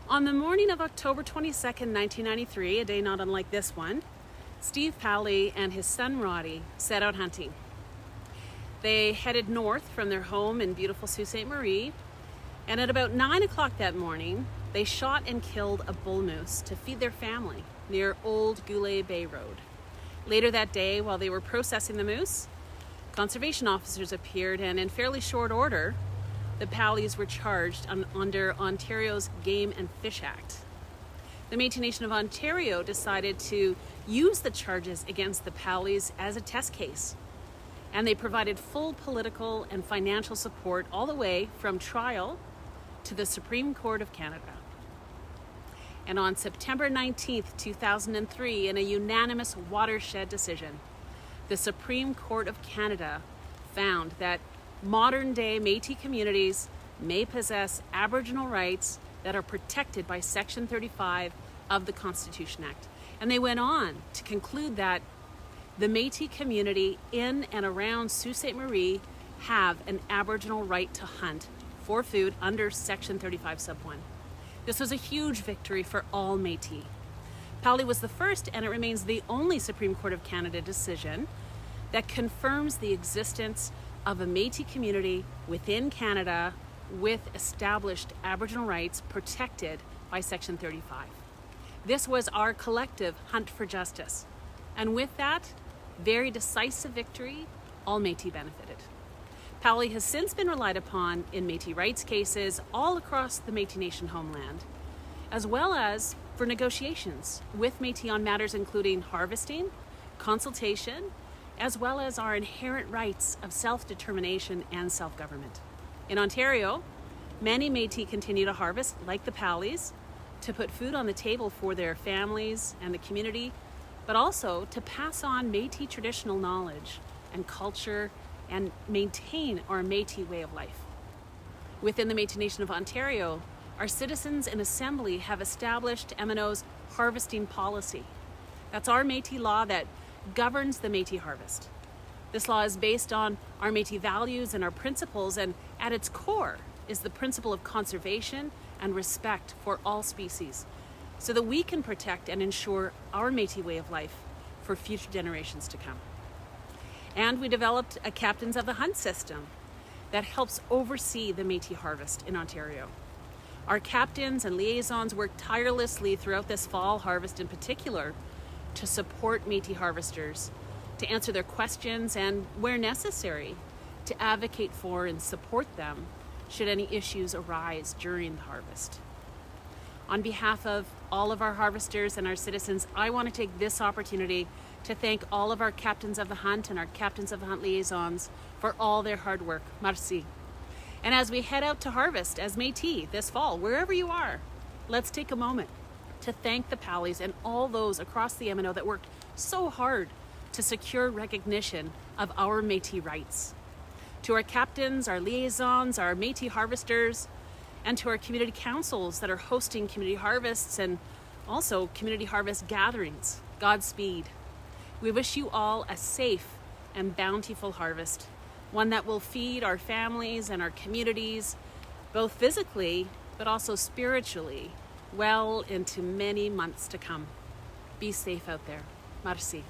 On the morning of October 22nd, 1993, a day not unlike this one, Steve Powley and his son Roddy set out hunting. They headed north from their home in beautiful Sault Ste. Marie, and at about 9 o'clock that morning, they shot and killed a bull moose to feed their family near Old Goulais Bay Road. Later that day, while they were processing the moose, conservation officers appeared, and in fairly short order, the Powleys were charged under Ontario's Game and Fish Act. The Métis Nation of Ontario decided to use the charges against the Powleys as a test case, and they provided full political and financial support all the way from trial to the Supreme Court of Canada. And on September 19th, 2003, in a unanimous watershed decision, the Supreme Court of Canada found that modern-day Métis communities may possess Aboriginal rights that are protected by Section 35 of the Constitution Act. And they went on to conclude that the Métis community in and around Sault Ste. Marie have an Aboriginal right to hunt for food under Section 35 sub 1. This was a huge victory for all Métis. Powley was the first, and it remains the only Supreme Court of Canada decision that confirms the existence of a Métis community within Canada with established Aboriginal rights protected by Section 35. This was our collective hunt for justice. And with that very decisive victory, all Métis benefited. Powley has since been relied upon in Métis rights cases all across the Métis Nation homeland, as well as for negotiations with Métis on matters including harvesting, consultation, as well as our inherent rights of self-determination and self-government. In Ontario, many Métis continue to harvest, like the Powleys, to put food on the table for their families and the community, but also to pass on Métis traditional knowledge and culture and maintain our Métis way of life. Within the Métis Nation of Ontario, our citizens in Assembly have established MNOs harvesting policy. That's our Métis law that governs the Métis harvest. This law is based on our Métis values and our principles, and at its core is the principle of conservation and respect for all species, so that we can protect and ensure our Métis way of life for future generations to come. And we developed a Captains of the Hunt system that helps oversee the Métis harvest in Ontario. Our captains and liaisons work tirelessly throughout this fall harvest in particular to support Métis harvesters, to answer their questions, and where necessary, to advocate for and support them should any issues arise during the harvest. On behalf of all of our harvesters and our citizens, I want to take this opportunity to thank all of our Captains of the Hunt and our Captains of the Hunt liaisons for all their hard work. Merci. And as we head out to harvest as Métis this fall, wherever you are, let's take a moment to thank the Powleys and all those across the MNO that worked so hard to secure recognition of our Métis rights. To our captains, our liaisons, our Métis harvesters, and to our community councils that are hosting community harvests and also community harvest gatherings, Godspeed. We wish you all a safe and bountiful harvest, one that will feed our families and our communities, both physically but also spiritually, well into many months to come. Be safe out there. Merci.